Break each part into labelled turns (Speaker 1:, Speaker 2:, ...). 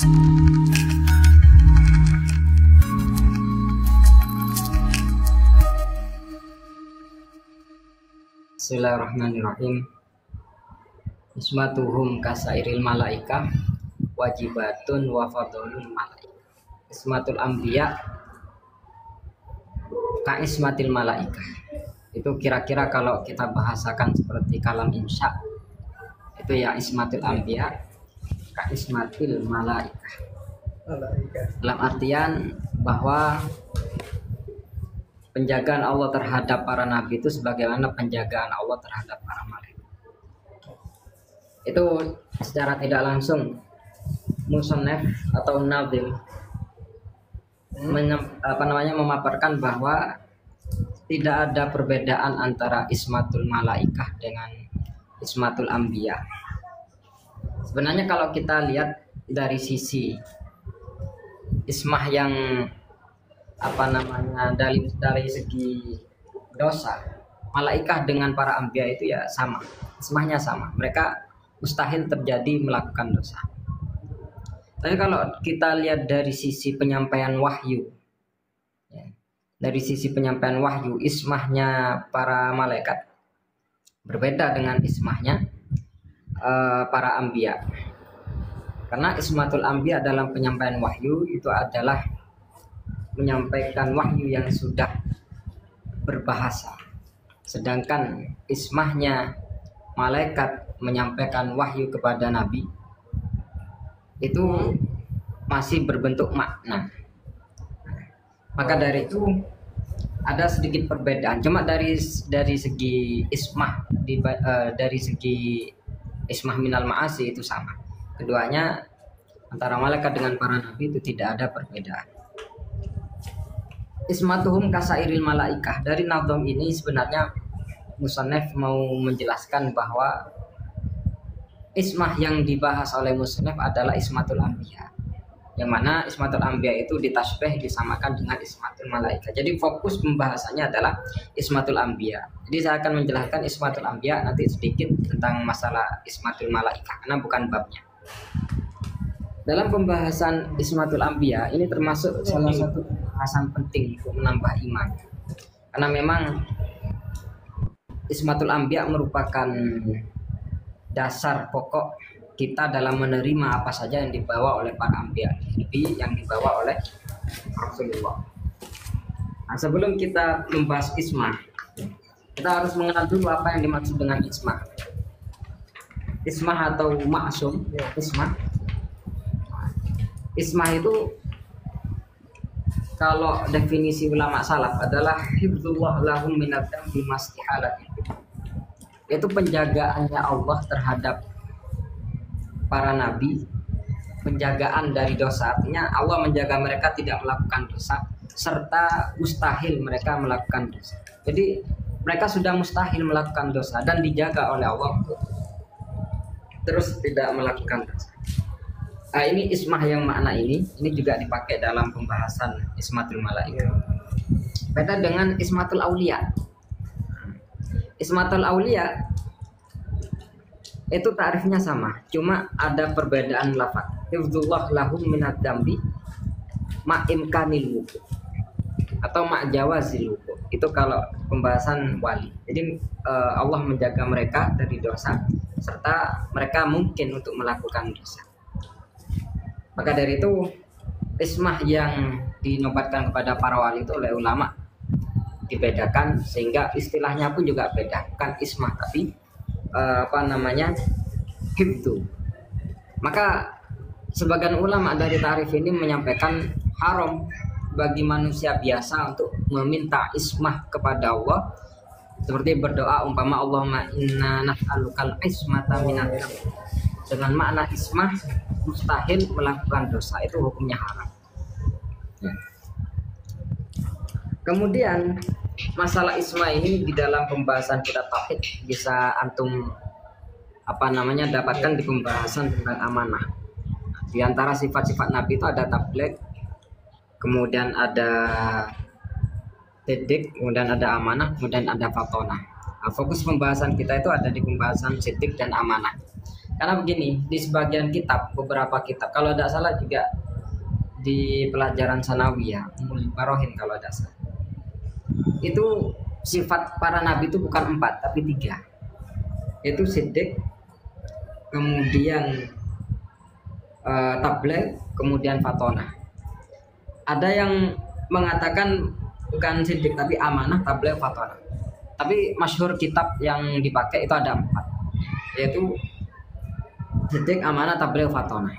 Speaker 1: Bismillahirrahmanirrahim. Ismatuhum kasairil malaikah wajibatun wa fadlul malaikah. Ismatul anbiya ka ismatil malaikah. Itu kira-kira kalau kita bahasakan seperti kalam insya, itu ya ismatul anbiya ka ismatil malaikah. Dalam artian bahwa penjagaan Allah terhadap para nabi itu sebagaimana penjagaan Allah terhadap para malaikat. Itu secara tidak langsung musannaf atau nazim memaparkan bahwa tidak ada perbedaan antara ismatul malaikah dengan ismatul anbiya. Sebenarnya kalau kita lihat dari sisi ismah yang dari segi dosa, malaikah dengan para anbiya itu ya sama, ismahnya sama, mereka mustahil terjadi melakukan dosa. Tapi kalau kita lihat dari sisi penyampaian wahyu ya, dari sisi penyampaian wahyu, ismahnya para malaikat berbeda dengan ismahnya para anbiya. Karena ismatul anbiya dalam penyampaian wahyu itu adalah menyampaikan wahyu yang sudah berbahasa, sedangkan ismahnya malaikat menyampaikan wahyu kepada nabi itu masih berbentuk makna. Maka dari itu ada sedikit perbedaan, cuma dari segi ismah dari segi ismah minal ma'asi itu sama. Keduanya antara malaikat dengan para nabi itu tidak ada perbedaan. Ismatuhum kasairil malaikah, dari nazam ini sebenarnya musannaf mau menjelaskan bahwa ismah yang dibahas oleh musannaf adalah ismatul anbiya, yang mana ismatul anbiya itu ditasbih disamakan dengan ismatul malaikah. Jadi fokus pembahasannya adalah ismatul anbiya. Jadi saya akan menjelaskan ismatul anbiya nanti sedikit tentang masalah ismatul malaikah karena bukan babnya. Dalam pembahasan ismatul anbiya ini termasuk salah satu pembahasan penting untuk menambah iman, karena memang ismatul anbiya merupakan dasar pokok kita dalam menerima apa saja yang dibawa oleh para anbiya, yang dibawa oleh Rasulullah. Nah, sebelum kita membahas ismah, kita harus mengenal dulu apa yang dimaksud dengan ismah. Ismah atau maksum, Ismah itu kalau definisi ulama salaf adalah hifdzullah lahum minad dambi mastihalat. Itu penjagaannya Allah terhadap para nabi, penjagaan dari dosa. Artinya Allah menjaga mereka tidak melakukan dosa serta mustahil mereka melakukan dosa. Jadi mereka sudah mustahil melakukan dosa dan dijaga oleh Allah terus tidak melakukan dosa. Ini ismah yang makna ini juga dipakai dalam pembahasan ismatul malaikah. Beda dengan ismatul aulia. Ismatul aulia itu ta'rifnya sama, cuma ada perbedaan lafaz. Hifdzullah lahum minad dambi ma imkanil wuqu atau ma jawazil wuqu. Itu kalau pembahasan wali. Jadi Allah menjaga mereka dari dosa serta mereka mungkin untuk melakukan dosa. Maka dari itu ismah yang dinobatkan kepada para wali itu oleh ulama dibedakan, sehingga istilahnya pun juga beda, bukan ismah tapi hibdu. Maka sebagian ulama dari tarif ini menyampaikan haram bagi manusia biasa untuk meminta ismah kepada Allah, seperti berdoa umpama Allahumma inna nas'alukal ismata minad dzunub. Dengan makna ismah mustahil melakukan dosa, itu hukumnya haram. Kemudian masalah ismah ini di dalam pembahasan kitab tauhid bisa antum dapatkan di pembahasan tentang amanah. Di antara sifat-sifat Nabi itu ada tabligh, kemudian ada sidik, kemudian ada amanah, kemudian ada fatonah. Fokus pembahasan kita itu ada di pembahasan sidik dan amanah. Karena begini, di sebagian kitab, beberapa kitab, kalau tidak salah juga di pelajaran sanawiyah, Ummul Barohin kalau tidak salah, itu sifat para nabi itu bukan 4 tapi 3, yaitu Siddiq, kemudian Tabligh, kemudian Fatonah. Ada yang mengatakan bukan Siddiq tapi amanah, Tabligh, Fatonah. Tapi masyhur kitab yang dipakai itu ada 4, yaitu Siddiq, amanah, tabligh, fatonah.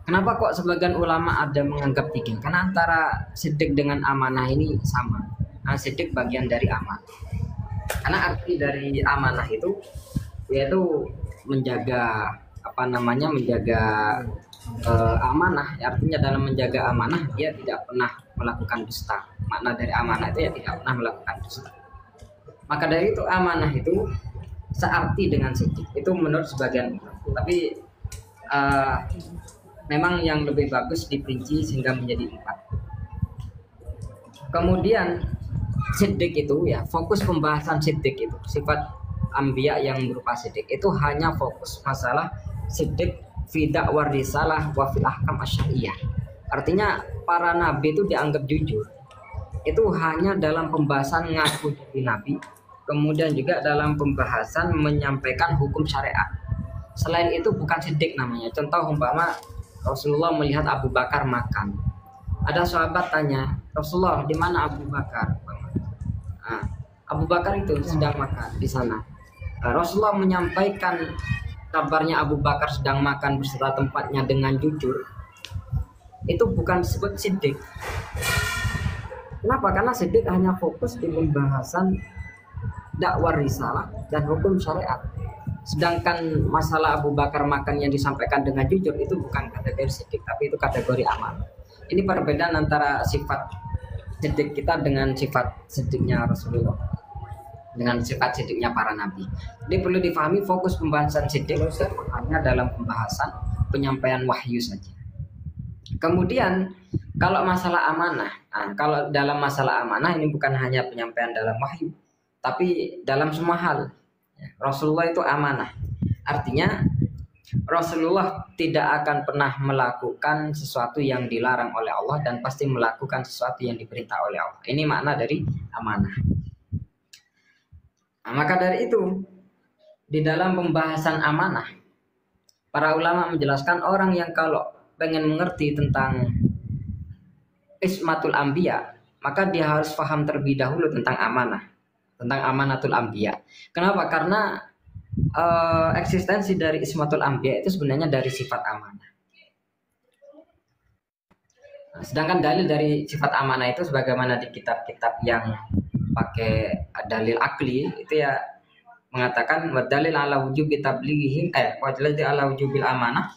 Speaker 1: Kenapa kok sebagian ulama ada menganggap 3? Karena antara Siddiq dengan amanah ini sama. Nah, Siddiq bagian dari amanah. Karena arti dari amanah itu yaitu menjaga menjaga amanah. Artinya dalam menjaga amanah dia tidak pernah melakukan dusta. Makna dari amanah itu ya tidak pernah melakukan dusta. Maka dari itu amanah itu searti dengan Siddiq. Itu menurut sebagian ulama. Tapi memang yang lebih bagus diperinci sehingga menjadi 4. Kemudian Siddiq itu ya, fokus pembahasan Siddiq itu sifat anbiya yang berupa Siddiq itu hanya fokus masalah Siddiq fi da'war risalah wa fil ahkam asy'ariyah. Artinya para nabi itu dianggap jujur itu hanya dalam pembahasan ngaku jadi nabi, kemudian juga dalam pembahasan menyampaikan hukum syariat. Selain itu bukan Siddiq namanya. Contoh umpama Rasulullah melihat Abu Bakar makan. Ada sahabat tanya, Rasulullah, di mana Abu Bakar? Nah, Abu Bakar itu sedang makan di sana. Rasulullah menyampaikan kabarnya Abu Bakar sedang makan beserta tempatnya dengan jujur. Itu bukan disebut Siddiq. Kenapa? Karena Siddiq hanya fokus di pembahasan dakwah risalah dan hukum syariat. Sedangkan masalah Abu Bakar makan yang disampaikan dengan jujur itu bukan kategori Siddiq, tapi itu kategori amanah. Ini perbedaan antara sifat Siddiq kita dengan sifat Siddiqnya Rasulullah, dengan sifat Siddiqnya para nabi. Jadi perlu difahami fokus pembahasan Siddiq hanya dalam pembahasan penyampaian wahyu saja. Kemudian kalau masalah amanah, kalau dalam masalah amanah ini bukan hanya penyampaian dalam wahyu, tapi dalam semua hal. Rasulullah itu amanah. Artinya Rasulullah tidak akan pernah melakukan sesuatu yang dilarang oleh Allah dan pasti melakukan sesuatu yang diperintah oleh Allah. Ini makna dari amanah. Nah, maka dari itu di dalam pembahasan amanah para ulama menjelaskan orang yang kalau pengen mengerti tentang ismatul anbiya, maka dia harus paham terlebih dahulu tentang amanah, tentang amanatul anbiya. Kenapa? Karena eksistensi dari ismatul anbiya itu sebenarnya dari sifat amanah. Nah, sedangkan dalil dari sifat amanah itu sebagaimana di kitab-kitab yang pakai dalil akli itu ya mengatakan wa dalil ala wujubi tablighihim wa dalil ala wujubil amanah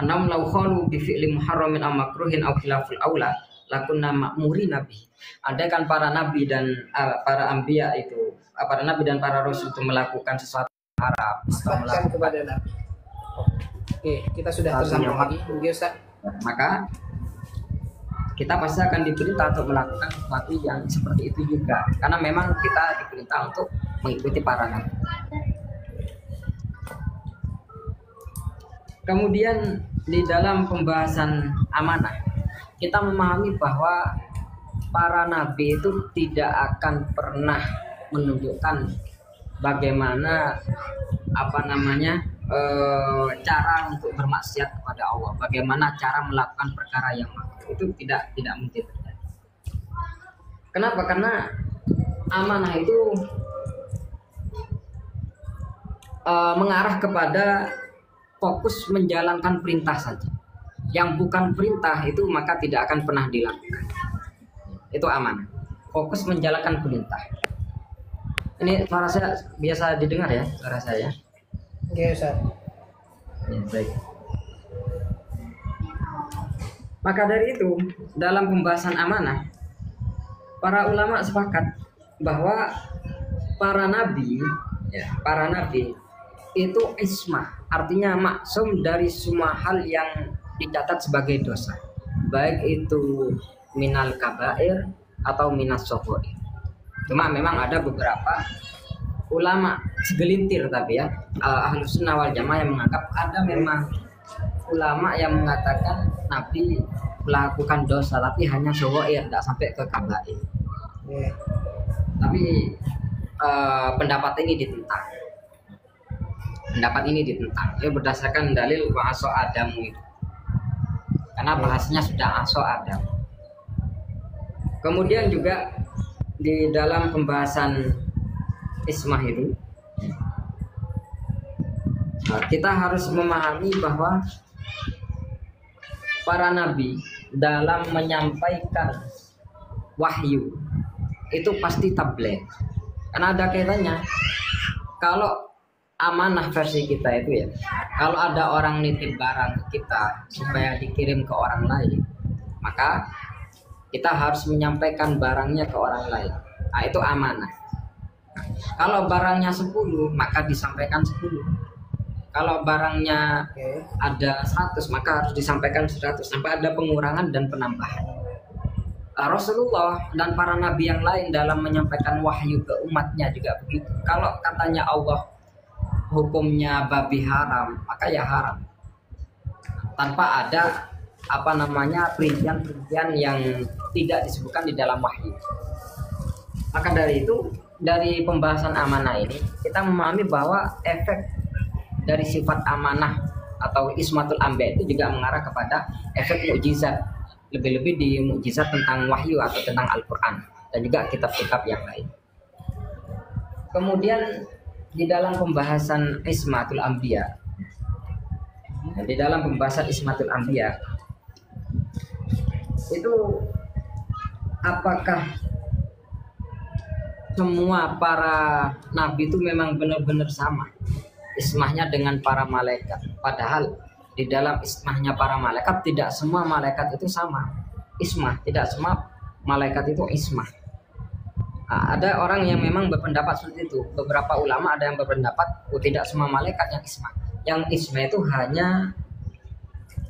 Speaker 1: annahum law khalu bi fi'li muharramin aw makruhin aw khilaful aula lakunna ma'murina bi. Ada kan para nabi dan para anbiya itu, para nabi dan para rasul itu melakukan sesuatu haram atau melakukan
Speaker 2: kepada nabi. Oke, kita sudah tersambung lagi, Ustaz.
Speaker 1: Maka kita pasti akan diperintah untuk melakukan sesuatu yang seperti itu juga, karena memang kita diperintah untuk mengikuti para nabi. Kemudian di dalam pembahasan amanah kita memahami bahwa para nabi itu tidak akan pernah menunjukkan bagaimana cara untuk bermaksiat kepada Allah, bagaimana cara melakukan perkara yang makruh. Itu tidak mungkin terjadi. Kenapa? Karena amanah itu mengarah kepada fokus menjalankan perintah saja. Yang bukan perintah itu maka tidak akan pernah dilakukan. Itu amanah. Fokus menjalankan perintah. Ini suara saya biasa didengar ya, suara saya.
Speaker 2: Oke, Ustaz.
Speaker 1: Ya, baik. Maka dari itu, dalam pembahasan amanah, para ulama sepakat bahwa para nabi itu ismah, artinya maksum dari semua hal yang dicatat sebagai dosa, baik itu minal kabair atau minas sogoir. Cuma memang ada beberapa ulama segelintir tapi ya Ahlus Sunnah wal Jamaah yang menganggap ada memang ulama yang mengatakan Nabi melakukan dosa tapi hanya syawair, tidak sampai ke kabair. Tapi pendapat ini ditentang. Pendapat ini ditentang. Itu berdasarkan dalil bahasa Adamu itu. Karena bahasanya sudah aso Adam. Kemudian juga di dalam pembahasan ismah itu kita harus memahami bahwa para nabi dalam menyampaikan wahyu itu pasti tabligh. Karena ada kaitannya. Kalau amanah versi kita itu ya, kalau ada orang nitip barang ke kita supaya dikirim ke orang lain, maka kita harus menyampaikan barangnya ke orang lain. Nah, itu amanah. Kalau barangnya 10, maka disampaikan 10. Kalau barangnya ada 100, maka harus disampaikan 100 sampai ada pengurangan dan penambahan. Rasulullah dan para nabi yang lain dalam menyampaikan wahyu ke umatnya juga begitu. Kalau katanya Allah hukumnya babi haram, maka ya haram. Tanpa ada perincian-perincian yang tidak disebutkan di dalam wahyu. Maka dari itu, dari pembahasan amanah ini kita memahami bahwa efek dari sifat amanah atau ismatul anbiya itu juga mengarah kepada efek mukjizat, lebih-lebih di mukjizat tentang wahyu atau tentang Al-Quran dan juga kitab-kitab yang lain. Kemudian di dalam pembahasan ismatul anbiya, di dalam pembahasan ismatul anbiya itu apakah semua para nabi itu memang benar-benar sama ismahnya dengan para malaikat? Padahal di dalam ismahnya para malaikat tidak semua malaikat itu sama ismah, tidak semua malaikat itu ismah. Nah, ada orang yang memang berpendapat seperti itu. Beberapa ulama ada yang berpendapat tidak semua malaikat yang ismah. Yang ismah itu hanya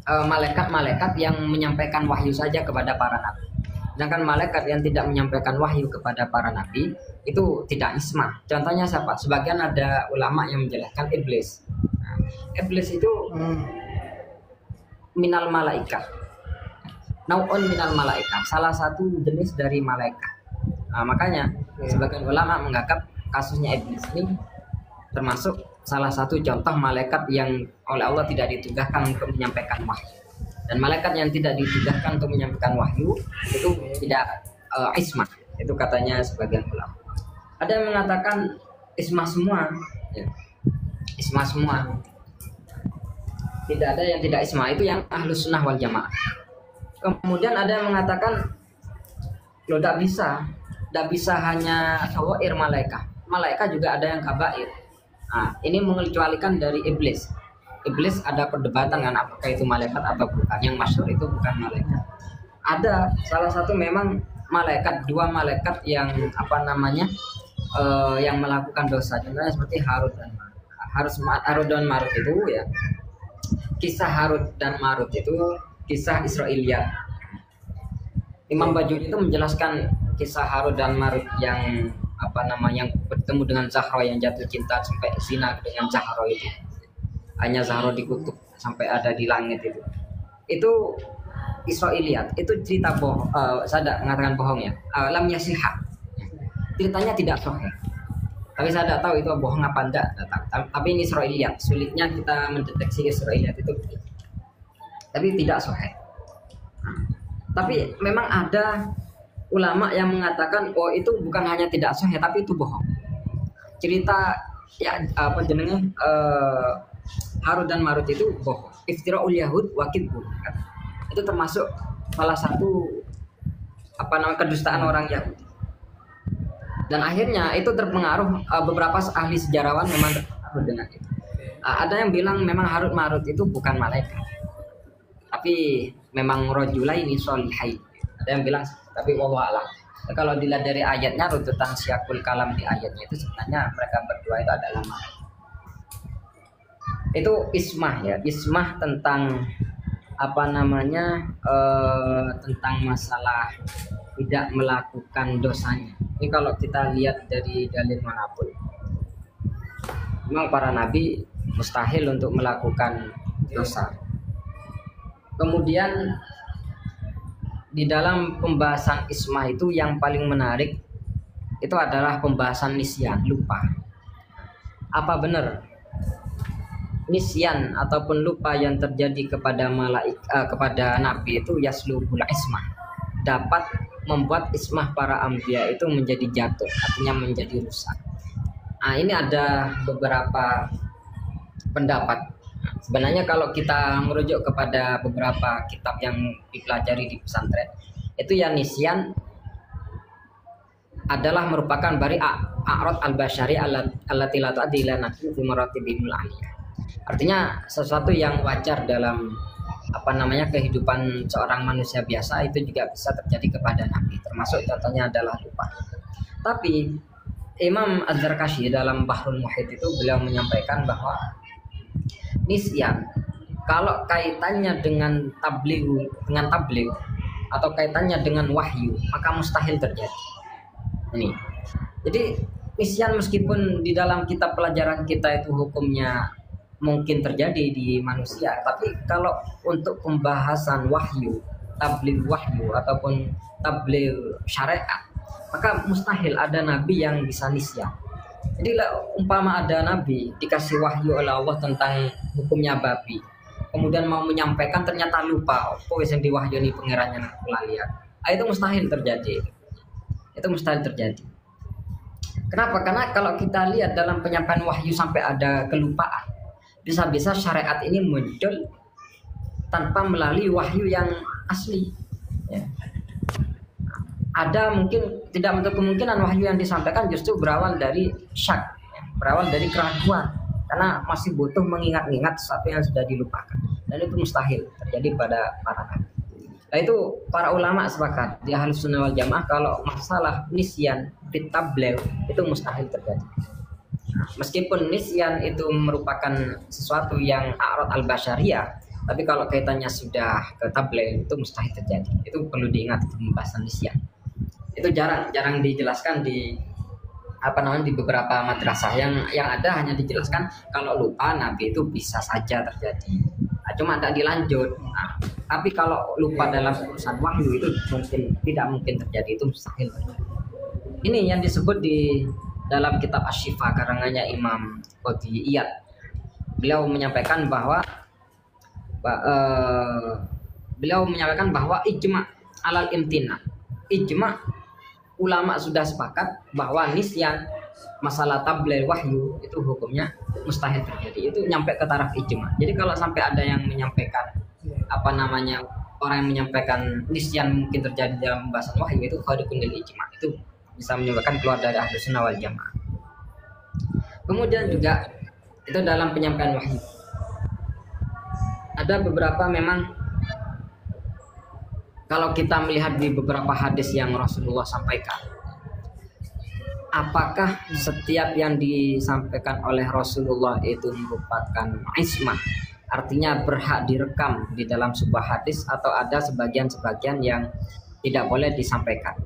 Speaker 1: malaikat-malaikat yang menyampaikan wahyu saja kepada para nabi. Sedangkan malaikat yang tidak menyampaikan wahyu kepada para nabi itu tidak ismah. Contohnya siapa? Sebagian ada ulama yang menjelaskan iblis. Nah, iblis itu minal malaikat. Nau'un minal malaikat, salah satu jenis dari malaikat. Nah, makanya sebagian ulama menganggap kasusnya iblis ini termasuk salah satu contoh malaikat yang oleh Allah tidak ditugaskan untuk menyampaikan wahyu. Dan malaikat yang tidak ditugaskan untuk menyampaikan wahyu itu tidak ismah. Itu katanya sebagian ulama. Ada yang mengatakan ismah semua, ya. Ismah semua. Tidak ada yang tidak ismah, itu yang Ahlus Sunnah wal Jamaah. Kemudian ada yang mengatakan loh, tidak bisa hanya syawair malaikat. Malaikat juga ada yang kabair. Nah, ini mengecualikan dari iblis. Iblis ada perdebatan kan apakah itu malaikat atau bukan. Yang masyhur itu bukan malaikat. Ada salah satu memang malaikat, dua malaikat yang yang melakukan dosa. Contohnya seperti Harut dan Marut itu ya. Kisah Harut dan Marut itu kisah Israiliyat. Imam Bajuri itu menjelaskan kisah Harut dan Marut yang yang bertemu dengan Zahra yang jatuh cinta sampai zina dengan Zahra itu. Hanya Zahra dikutuk sampai ada di langit itu. Itu Israiliyat, itu cerita bohong. Saya tidak mengatakan bohong ya. Lam yasihah. Ceritanya tidak sahih. Tapi saya tidak tahu itu bohong apa enggak. Tapi ini Israiliyat. Sulitnya kita mendeteksi Israiliyat itu. Tapi tidak sahih. Tapi memang ada ulama yang mengatakan itu bukan hanya tidak sahih tapi itu bohong. Cerita ya Harut dan Marut itu bohong. Iftira'ul Yahud wa kidbu. Itu termasuk salah satu kedustaan orang Yahudi. Dan akhirnya itu terpengaruh beberapa ahli sejarawan memang terpengaruh dengan itu. Ada yang bilang memang Harut Marut itu bukan malaikat. Tapi memang rajulaini sholihain. Ada yang bilang tapi wallahu a'lam. Kalau dilihat dari ayatnya, rututan syakul kalam di ayatnya itu sebenarnya mereka berdua itu adalah malaikat. Itu ismah ya, ismah tentang tentang masalah tidak melakukan dosanya. Ini kalau kita lihat dari dalil manapun, Memang para nabi mustahil untuk melakukan dosa. Kemudian di dalam pembahasan ismah itu yang paling menarik itu adalah pembahasan nisyan, lupa. Apa benar nisyan ataupun lupa yang terjadi kepada nabi itu yaslubul ismah, dapat membuat ismah para anbiya itu menjadi jatuh, artinya menjadi rusak. Nah, ini ada beberapa pendapat. Sebenarnya kalau kita merujuk kepada beberapa kitab yang dipelajari di pesantren, itu ya nisyan adalah merupakan bari a'rad al-basyari allati la ta'di ila nafsi fi maratibul aliyah. Artinya sesuatu yang wajar dalam kehidupan seorang manusia biasa itu juga bisa terjadi kepada nabi, termasuk contohnya adalah lupa. Tapi Imam Az-Zarkashi dalam Bahrul Muhit itu beliau menyampaikan bahwa nisyan kalau kaitannya dengan tabligh atau kaitannya dengan wahyu maka mustahil terjadi. Ini. Jadi nisyan meskipun di dalam kitab pelajaran kita itu hukumnya mungkin terjadi di manusia, tapi kalau untuk pembahasan wahyu, tabligh wahyu ataupun tabligh syariat, maka mustahil ada nabi yang bisa nisyan. Jadi umpama ada nabi dikasih wahyu oleh Allah tentang hukumnya babi, kemudian mau menyampaikan ternyata lupa, yang diwahyuni pengirannya lalian, itu mustahil terjadi. Itu mustahil terjadi. Kenapa? Karena kalau kita lihat dalam penyampaian wahyu sampai ada kelupaan, bisa-bisa syariat ini muncul tanpa melalui wahyu yang asli. Ya. Ada mungkin tidak untuk kemungkinan wahyu yang disampaikan justru berawal dari syak, berawal dari keraguan, karena masih butuh mengingat-ingat sesuatu yang sudah dilupakan, dan itu mustahil terjadi pada para nabi. Nah itu para ulama sepakat di Ahlus Sunnah wal Jamaah kalau masalah nisyan fit tabligh itu mustahil terjadi. Meskipun nisyan itu merupakan sesuatu yang a'rad al-basyariyah, tapi kalau kaitannya sudah ke tabligh itu mustahil terjadi. Itu perlu diingat di pembahasan nisyan. Itu jarang dijelaskan di di beberapa madrasah yang ada hanya dijelaskan kalau lupa nabi itu bisa saja terjadi. Nah, cuma tidak dilanjut. Nah, tapi kalau lupa dalam urusan wahyu itu tidak mungkin terjadi, itu mustahil terjadi. Ini yang disebut di dalam kitab Asy-Syifa karangannya Imam Qadhi Iyad. Beliau menyampaikan bahwa ijma' alal imtina. Ijma' ulama sudah sepakat bahwa nisyan masalah tabligh wahyu itu hukumnya mustahil terjadi. Itu nyampe ke taraf ijma'. Jadi kalau sampai ada yang menyampaikan orang yang menyampaikan nisyan mungkin terjadi dalam pembahasan wahyu, itu khariqun lil ijma'. Itu bisa menyebabkan keluar dari Ahlus Sunnah wal Jamaah. Kemudian juga itu dalam penyampaian wahyu ada beberapa memang kalau kita melihat di beberapa hadis yang Rasulullah sampaikan, apakah setiap yang disampaikan oleh Rasulullah itu merupakan ismah, artinya berhak direkam di dalam sebuah hadis, atau ada sebagian-sebagian yang tidak boleh disampaikan.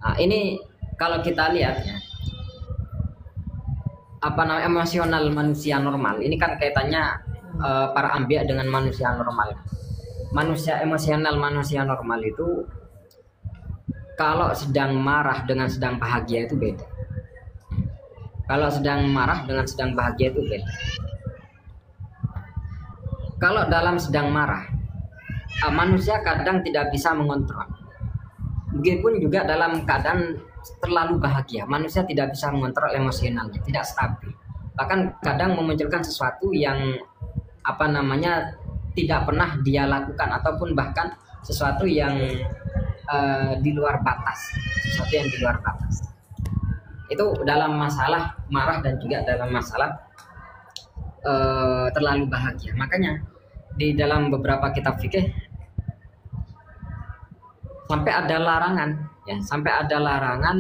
Speaker 1: Nah, ini kalau kita lihat ya, emosional manusia normal. Ini kan kaitannya para anbiya dengan manusia normal. Manusia emosional, manusia normal itu kalau sedang marah dengan sedang bahagia itu beda. Kalau sedang marah dengan sedang bahagia itu beda. Kalau dalam sedang marah, manusia kadang tidak bisa mengontrol. Begitupun juga dalam keadaan terlalu bahagia, manusia tidak bisa mengontrol emosionalnya, tidak stabil. Bahkan kadang memunculkan sesuatu yang tidak pernah dia lakukan, ataupun bahkan sesuatu yang di luar batas, Itu dalam masalah marah dan juga dalam masalah terlalu bahagia. Makanya di dalam beberapa kitab fikih sampai ada larangan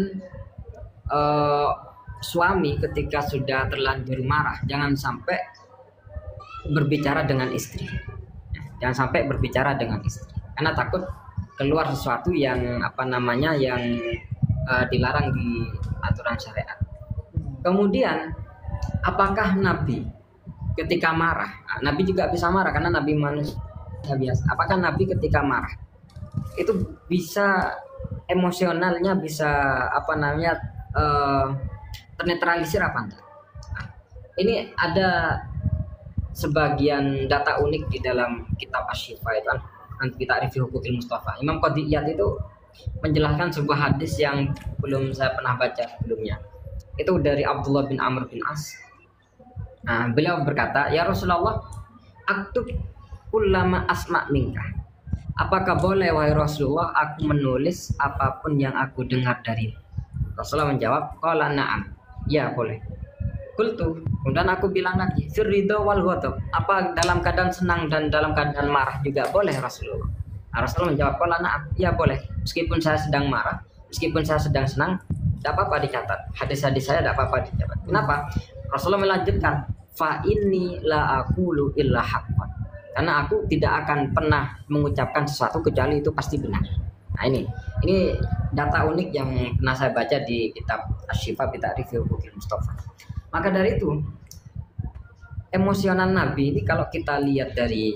Speaker 1: suami ketika sudah terlanjur marah jangan sampai berbicara dengan istri. Jangan sampai berbicara dengan istri, karena takut keluar sesuatu yang dilarang di aturan syariat. Kemudian apakah Nabi ketika marah, Nabi juga bisa marah karena Nabi manusia biasa. Apakah Nabi ketika marah itu bisa emosionalnya bisa apa namanya ternetralisir apa enggak? Nah, ini ada sebagian data unik di dalam kitab Asy-Syifa itu kita review Hukukil Mustafa. Imam Qadhi Iyad itu menjelaskan sebuah hadis yang belum saya pernah baca sebelumnya. Itu dari Abdullah bin Amr bin As. Nah, beliau berkata, "Ya Rasulullah, aktub kullama asma' minka." Apakah boleh wahai Rasulullah aku menulis apapun yang aku dengar dari Rasulullah menjawab, "Qala na'am." Ya, boleh. Qultu, kemudian aku bilang lagi, "Firridha wal ghadab." Apa dalam keadaan senang dan dalam keadaan marah juga boleh Rasulullah? Nah, Rasulullah menjawab, "Qala na'am." Ya, boleh. Meskipun saya sedang marah, meskipun saya sedang senang, tidak apa-apa dicatat. Hadis-hadis saya tidak apa-apa dicatat. Kenapa? Rasulullah melanjutkan, "Fa inni la aqulu illa haqqan." Karena aku tidak akan pernah mengucapkan sesuatu kecuali itu pasti benar. Nah, ini data unik yang pernah saya baca di kitab Asy-Syifa bi Ta'rif Hukukil Mustafa. Maka dari itu, emosional Nabi ini kalau kita lihat dari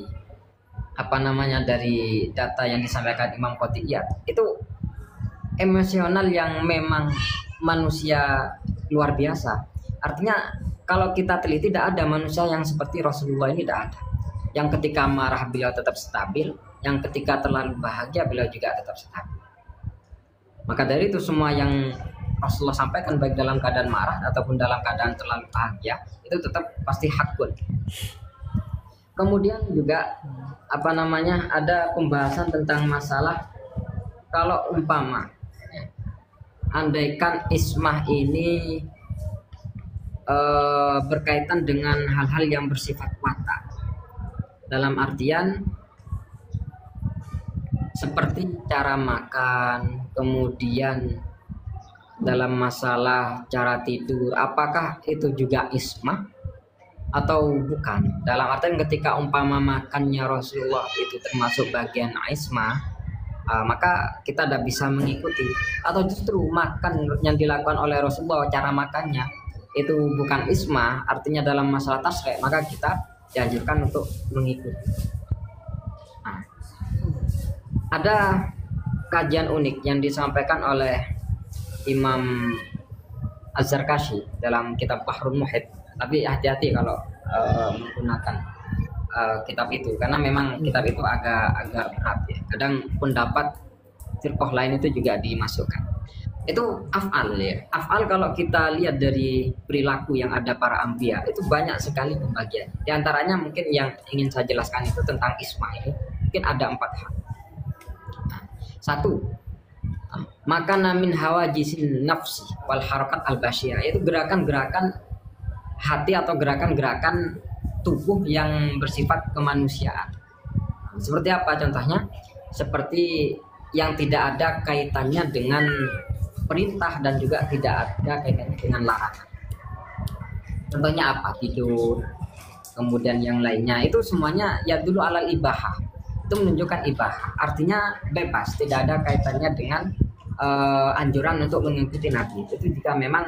Speaker 1: dari data yang disampaikan Imam Qadhi Iyad, itu emosional yang memang manusia luar biasa. Artinya kalau kita teliti tidak ada manusia yang seperti Rasulullah ini, tidak ada. Yang ketika marah beliau tetap stabil, yang ketika terlalu bahagia beliau juga tetap stabil. Maka dari itu semua yang Rasulullah sampaikan baik dalam keadaan marah ataupun dalam keadaan terlalu bahagia itu tetap pasti hakun. Kemudian juga ada pembahasan tentang masalah kalau umpama andaikan ismah ini berkaitan dengan hal-hal yang bersifat watak. Dalam artian seperti cara makan, kemudian dalam masalah cara tidur, apakah itu juga ismah atau bukan? Dalam artian ketika umpama makannya Rasulullah itu termasuk bagian ismah, maka kita tidak bisa mengikuti. Atau justru makan yang dilakukan oleh Rasulullah, cara makannya itu bukan ismah, artinya dalam masalah tasrek, maka kita dianjurkan untuk mengikuti. Nah, ada kajian unik yang disampaikan oleh Imam Az-Zarkashi dalam kitab Bahrul Muhit. Tapi hati-hati kalau menggunakan kitab itu, karena memang kitab itu agak berat ya. Kadang pendapat firqah lain itu juga dimasukkan. Itu af'al ya. Af'al kalau kita lihat dari perilaku yang ada para anbiya itu banyak sekali pembagian. Di antaranya mungkin yang ingin saya jelaskan itu tentang Ismail. Mungkin ada 4 hal. Nah, 1. Makana min hawajisin nafsi wal harakat al-basyirah, itu gerakan-gerakan hati atau gerakan-gerakan tubuh yang bersifat kemanusiaan. Seperti apa contohnya? Seperti yang tidak ada kaitannya dengan perintah dan juga tidak ada kaitannya dengan larangan. Contohnya apa? Tidur, kemudian yang lainnya itu semuanya ya dulu alal ibahah. Itu menunjukkan ibahah, artinya bebas, tidak ada kaitannya dengan anjuran untuk mengikuti Nabi. Itu jika memang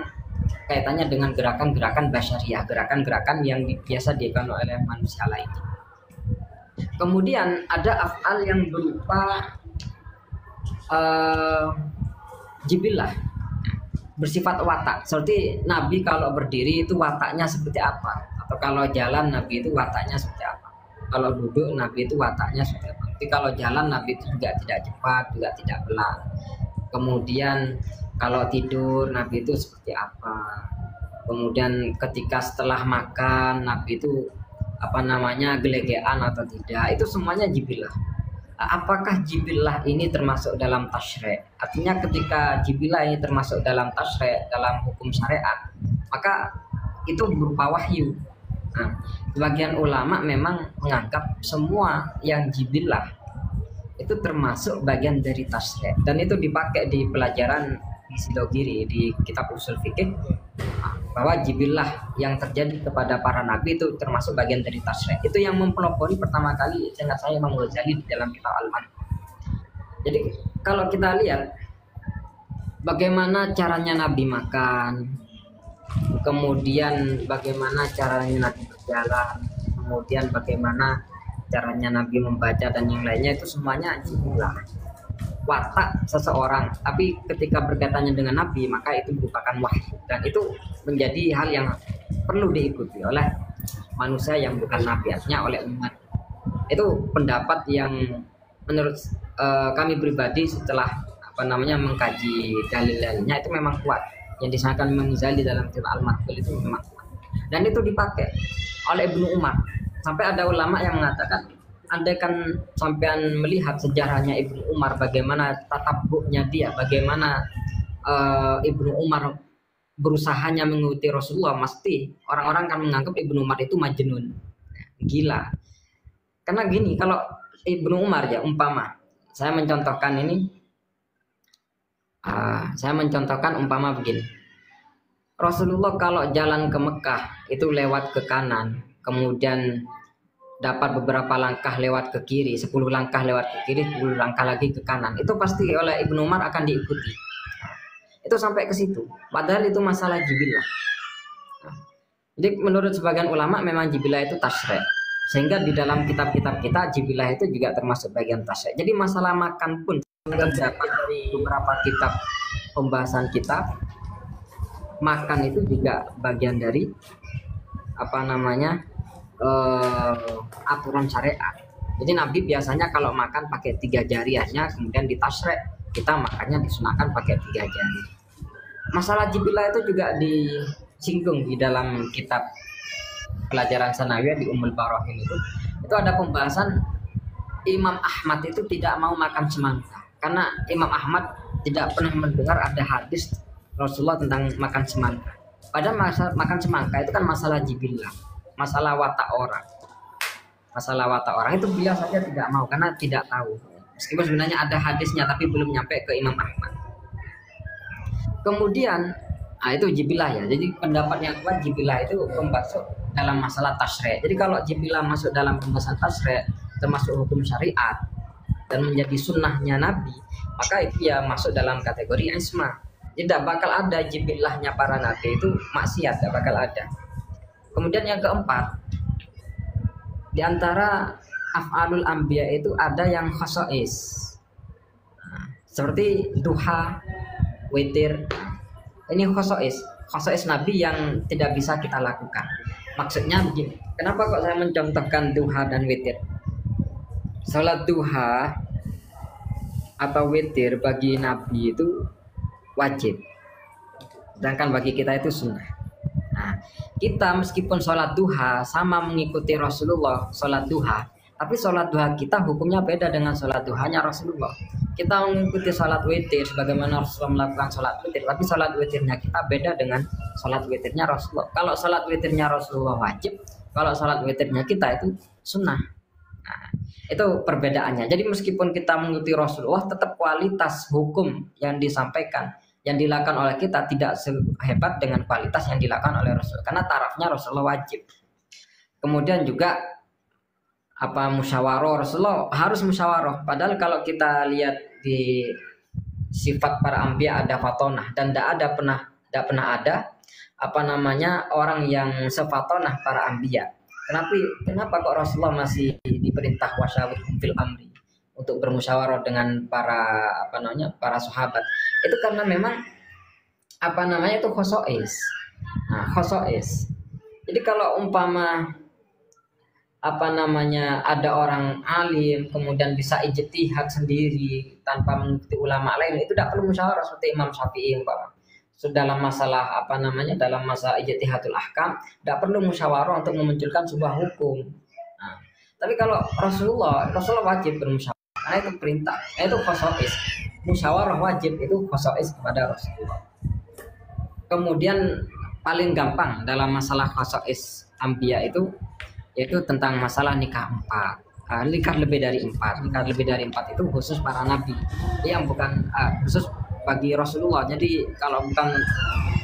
Speaker 1: kaitannya dengan gerakan-gerakan basyariah, gerakan-gerakan yang biasa dilakukan oleh manusia lain. Kemudian ada af'al yang berupa jibillah, bersifat watak. Seperti Nabi kalau berdiri itu wataknya seperti apa, atau kalau jalan Nabi itu wataknya seperti apa, kalau duduk Nabi itu wataknya seperti apa. Tapi kalau jalan Nabi itu juga tidak cepat, juga tidak pelan. Kemudian kalau tidur Nabi itu seperti apa. Kemudian ketika setelah makan Nabi itu gelegean atau tidak. Itu semuanya jibillah. Apakah jibillah ini termasuk dalam tasyri'? Artinya ketika jibillah ini termasuk dalam tasyri', dalam hukum syariat, maka itu berupa wahyu. Nah, sebagian ulama memang menganggap semua yang jibillah itu termasuk bagian dari tasyri', dan itu dipakai di pelajaran Silogiri di kitab usul fikih, bahwa jibillah yang terjadi kepada para nabi itu termasuk bagian dari tasyri'. Itu yang mempelopori pertama kali seingat saya Imam Ghazali di dalam kitab Al-Man. Jadi kalau kita lihat bagaimana caranya Nabi makan, kemudian bagaimana caranya Nabi berjalan, kemudian bagaimana caranya Nabi membaca dan yang lainnya, itu semuanya jibilah, watak seseorang. Tapi ketika berkaitannya dengan Nabi, maka itu merupakan wahyu, dan itu menjadi hal yang perlu diikuti oleh manusia yang bukan Nabi, artinya oleh umat. Itu pendapat yang menurut kami pribadi setelah mengkaji dalil-dalilnya itu memang kuat. Yang disangkakan Imam Ghazali dalam kitab Al-Madkhal itu memang kuat. Dan itu dipakai oleh Ibnu Umar. Sampai ada ulama yang mengatakan, andaikan sampean melihat sejarahnya Ibnu Umar, bagaimana tatabuknya dia, bagaimana Ibnu Umar berusahanya mengikuti Rasulullah, mesti orang-orang akan menganggap Ibnu Umar itu majnun, gila. Karena gini, kalau Ibnu Umar ya, umpama saya mencontohkan umpama begini. Rasulullah kalau jalan ke Mekah itu lewat ke kanan, kemudian dapat beberapa langkah lewat ke kiri, 10 langkah lewat ke kiri, 10 langkah lagi ke kanan. Itu pasti oleh Ibnu Umar akan diikuti. Itu sampai ke situ. Padahal itu masalah jibilah. Jadi menurut sebagian ulama memang jibilah itu tasyri'. Sehingga di dalam kitab-kitab kita jibilah itu juga termasuk bagian tasyri'. Jadi masalah makan pun dari beberapa kitab pembahasan kita, makan itu juga bagian dari aturan syariat. Jadi Nabi biasanya kalau makan pakai 3 jariahnya, kemudian ditasyri', kita makannya disunahkan pakai 3 jari. Masalah jibilah itu juga disinggung di dalam kitab pelajaran sanawiyah di Ummul Barahin itu ada pembahasan Imam Ahmad itu tidak mau makan semangka. Karena Imam Ahmad tidak pernah mendengar ada hadis Rasulullah tentang makan semangka. Padahal makan semangka itu kan masalah jibilah, masalah watak orang. Masalah watak orang itu beliau saja tidak mau karena tidak tahu. Meskipun sebenarnya ada hadisnya tapi belum nyampe ke Imam Ahmad. Kemudian itu jibilah ya. Jadi pendapat yang kuat jibilah itu masuk dalam masalah tasyri'. Jadi kalau jibilah masuk dalam pembahasan tasyri', termasuk hukum syariat dan menjadi sunnahnya Nabi, maka itu ya masuk dalam kategori isma. Tidak bakal ada jibilahnya para nabi itu maksiat, tidak bakal ada. Kemudian yang keempat, di antara af'alul anbiya itu ada yang khosais, seperti duha, witir. Ini khosais Nabi yang tidak bisa kita lakukan. Maksudnya begini, kenapa kok saya mencontohkan duha dan witir? Salat duha atau witir bagi Nabi itu wajib, sedangkan bagi kita itu sunnah. Nah, kita meskipun sholat duha sama mengikuti Rasulullah sholat duha, tapi sholat duha kita hukumnya beda dengan sholat duhanya Rasulullah. Kita mengikuti sholat witir sebagaimana Rasulullah melakukan sholat witir, tapi sholat witirnya kita beda dengan sholat witirnya Rasulullah. Kalau sholat witirnya Rasulullah wajib, kalau sholat witirnya kita itu sunnah. Nah, itu perbedaannya. Jadi meskipun kita mengikuti Rasulullah, tetap kualitas hukum yang disampaikan, yang dilakukan oleh kita tidak sehebat dengan kualitas yang dilakukan oleh Rasul, karena tarafnya Rasulullah wajib. Kemudian juga musyawarah, Rasulullah harus musyawarah. Padahal kalau kita lihat di sifat para anbiya ada fatonah, dan tidak pernah ada orang yang sefatonah para anbiya. Kenapa kok Rasulullah masih diperintah wasyawirhum fil amri untuk bermusyawarah dengan para sahabat? Itu karena memang itu khosois. Nah, khosois. Jadi kalau umpama ada orang alim kemudian bisa ijtihad sendiri tanpa mengikuti ulama lain, itu tidak perlu musyawarah seperti Imam Syafi'i umpama. Dalam masalah dalam masalah ijtihadul ahkam tidak perlu musyawarah untuk memunculkan sebuah hukum. Nah, tapi kalau Rasulullah wajib bermusyawarah karena itu perintah, itu khosois. Musyawarah wajib itu khosois kepada Rasulullah. Kemudian paling gampang dalam masalah khosois anbiya itu yaitu tentang masalah nikah 4. Nikah lebih dari 4. Nikah lebih dari 4 itu khusus para nabi, yang bukan khusus bagi Rasulullah. Jadi kalau bukan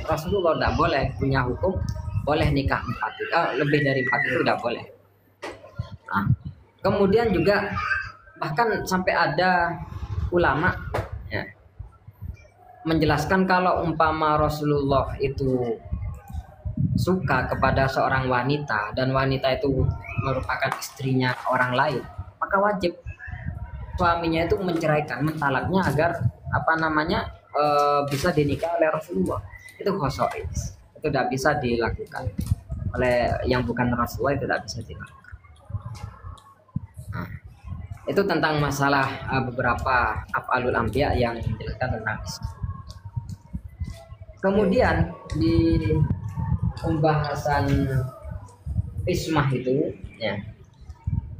Speaker 1: Rasulullah tidak boleh punya hukum, boleh nikah 4. Lebih dari 4 itu tidak boleh. Nah, kemudian juga bahkan sampai ada ulama menjelaskan kalau umpama Rasulullah itu suka kepada seorang wanita dan wanita itu merupakan istrinya orang lain, maka wajib suaminya itu menceraikan, mentalaknya agar apa namanya bisa dinikah oleh Rasulullah. Itu khosois, itu tidak bisa dilakukan oleh yang bukan Rasulullah, itu tidak bisa dilakukan. Nah, itu tentang masalah beberapa af'alul anbiya yang menjelaskan tentang Islam. Kemudian di pembahasan ismah itu ya,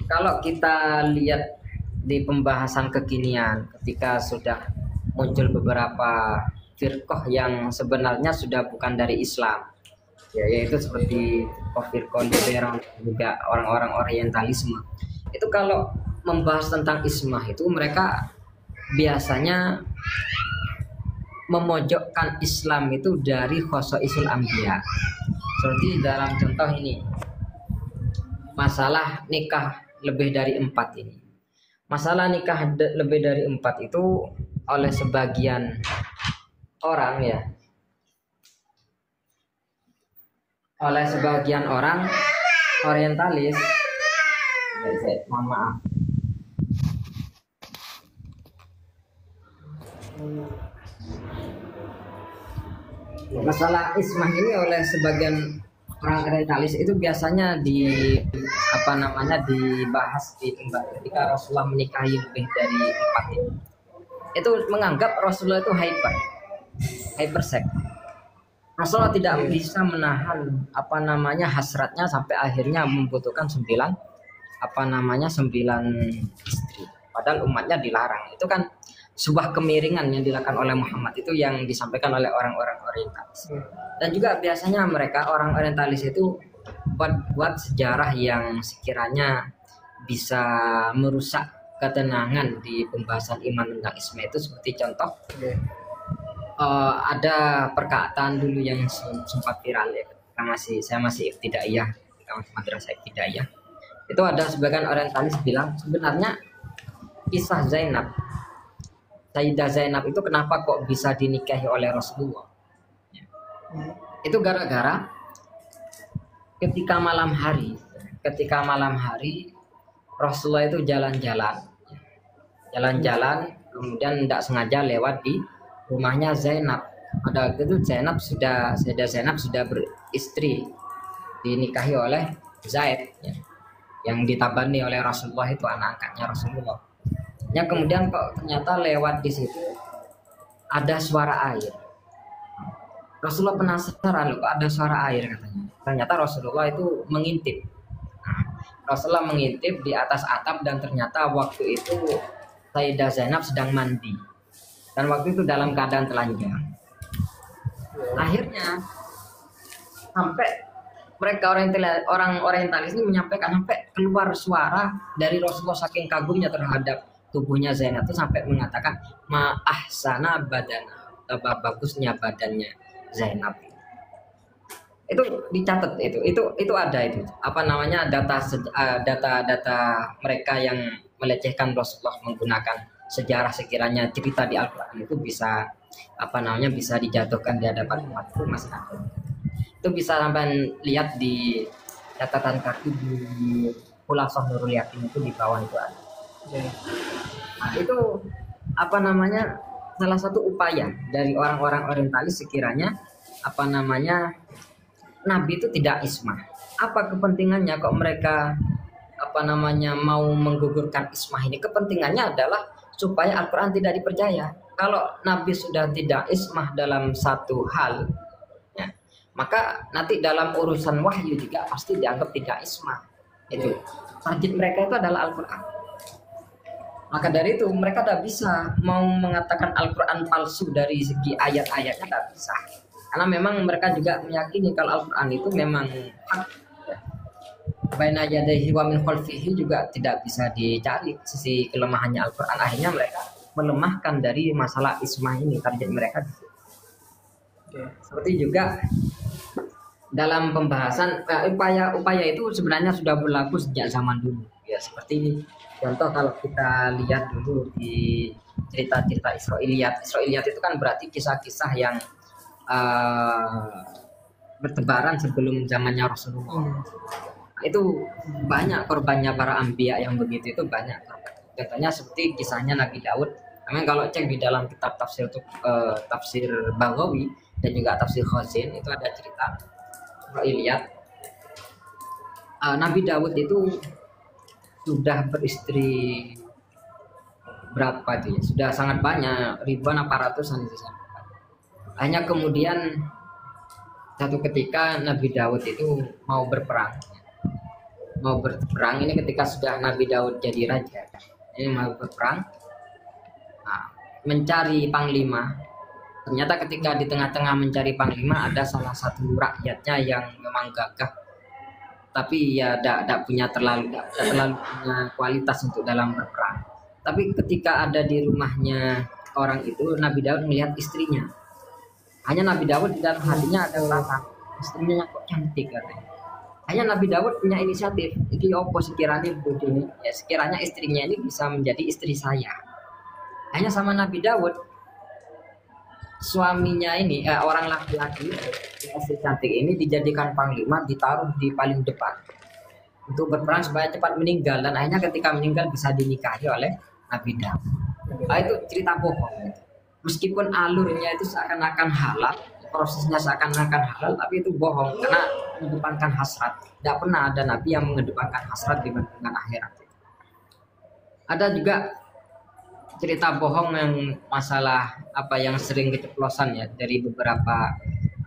Speaker 1: kalau kita lihat di pembahasan kekinian ketika sudah muncul beberapa firqah yang sebenarnya sudah bukan dari Islam ya, yaitu seperti firqah liberal juga orang-orang orientalisme, itu kalau membahas tentang ismah itu mereka biasanya memojokkan Islam itu dari khosoisul anbiya. Seperti dalam contoh ini, masalah nikah lebih dari 4 ini. Masalah nikah lebih dari 4 itu oleh sebagian orang ya, oleh sebagian orang orientalis, mohon maaf, masalah ismah ini oleh sebagian orang orientalis itu biasanya dibahas ketika Rasulullah menikahi lebih dari 4 ini. Itu menganggap Rasulullah itu hypersek. Rasulullah tidak bisa menahan hasratnya sampai akhirnya membutuhkan 9 istri. Padahal umatnya dilarang. Itu kan sebuah kemiringan yang dilakukan oleh Muhammad, itu yang disampaikan oleh orang-orang orientalis. Dan juga biasanya mereka orang orientalis itu buat sejarah yang sekiranya bisa merusak ketenangan di pembahasan iman tentang isma itu. Seperti contoh ada perkataan dulu yang sempat viral ya, saya masih ibtidaiyah, ketika masih madrasah ibtidaiyah, itu ada sebagian orientalis bilang sebenarnya kisah Sayyidah Zainab itu kenapa kok bisa dinikahi oleh Rasulullah ya. Itu gara-gara ketika malam hari Rasulullah itu jalan-jalan kemudian tidak sengaja lewat di rumahnya Zainab. Pada waktu itu Sayyidah Zainab sudah beristri, dinikahi oleh Zaid ya, yang ditabani oleh Rasulullah, itu anak angkatnya Rasulullah. Ya, kemudian kok ternyata lewat di situ ada suara air. Rasulullah penasaran, loh kok ada suara air katanya. Ternyata Rasulullah itu mengintip. Rasulullah mengintip di atas atap dan ternyata waktu itu Sayyidah Zainab sedang mandi. Dan waktu itu dalam keadaan telanjang. Akhirnya sampai mereka orang orientalis ini menyampaikan sampai keluar suara dari Rasulullah saking kagumnya terhadap tubuhnya Zainab itu sampai mengatakan ma'ahsana badana, bagusnya badannya Zainab. Itu dicatat, itu ada itu data mereka yang melecehkan Rasulullah menggunakan sejarah sekiranya cerita di Al-Qur'an itu bisa bisa dijatuhkan di hadapan umat, itu masih ada. Itu bisa sampai lihat di catatan kaki di Khulasaah Nurul Yakin, itu di bawah itu ada. Nah, itu salah satu upaya dari orang-orang orientalis sekiranya Nabi itu tidak ismah. Apa kepentingannya kok mereka mau menggugurkan ismah ini? Kepentingannya adalah supaya Al-Qur'an tidak dipercaya. Kalau Nabi sudah tidak ismah dalam satu hal ya, maka nanti dalam urusan wahyu juga pasti dianggap tidak ismah. Itu target mereka itu adalah Al-Qur'an. Maka dari itu mereka tidak bisa mau mengatakan Al-Quran palsu dari segi ayat-ayatnya, tidak bisa. Karena memang mereka juga meyakini kalau Al-Quran itu memang hak. Baina yadayhi wa min khalfihi juga tidak bisa dicari sisi kelemahannya Al-Quran. Akhirnya mereka melemahkan dari masalah ismah ini, target mereka. Seperti juga dalam pembahasan upaya itu sebenarnya sudah berlaku sejak zaman dulu. Ya seperti ini. Contoh kalau kita lihat dulu di cerita-cerita Israiliyat itu kan berarti kisah-kisah yang bertebaran sebelum zamannya Rasulullah. Itu banyak korbannya para anbiya yang begitu, itu banyak korban. Contohnya seperti kisahnya Nabi Daud. Memang kalau cek di dalam kitab tafsir tafsir Baghawi dan juga tafsir Khazin itu ada cerita. Kalau lihat Nabi Daud itu sudah beristri berapa itu ya? Sudah sangat banyak, ribuan apa ratusan itu. Hanya kemudian satu ketika Nabi Daud itu mau berperang. Mau berperang ini ketika sudah Nabi Daud jadi raja. Ini mau berperang. Nah, mencari panglima. Ternyata ketika di tengah-tengah mencari panglima ada salah satu rakyatnya yang memang gagah, tapi ya tidak punya terlalu punya kualitas untuk dalam berperang. Tapi ketika ada di rumahnya orang itu, Nabi Daud melihat istrinya. Hanya Nabi Daud di dalam hatinya ada rasa istrinya kok cantik katanya. Hanya Nabi Daud punya inisiatif. Jadi opo sekiranya bodoh, ya sekiranya istrinya ini bisa menjadi istri saya. Hanya sama Nabi Daud, suaminya ini orang laki-laki istri cantik ini dijadikan panglima, ditaruh di paling depan untuk berperang supaya cepat meninggal, dan akhirnya ketika meninggal bisa dinikahi oleh Nabi Daud. Itu cerita bohong. Meskipun alurnya itu seakan-akan halal, prosesnya seakan-akan halal, tapi itu bohong karena mengedepankan hasrat. Tidak pernah ada nabi yang mengedepankan hasrat dibandingkan akhirat. Ada juga cerita bohong yang masalah apa yang sering keceplosan ya dari beberapa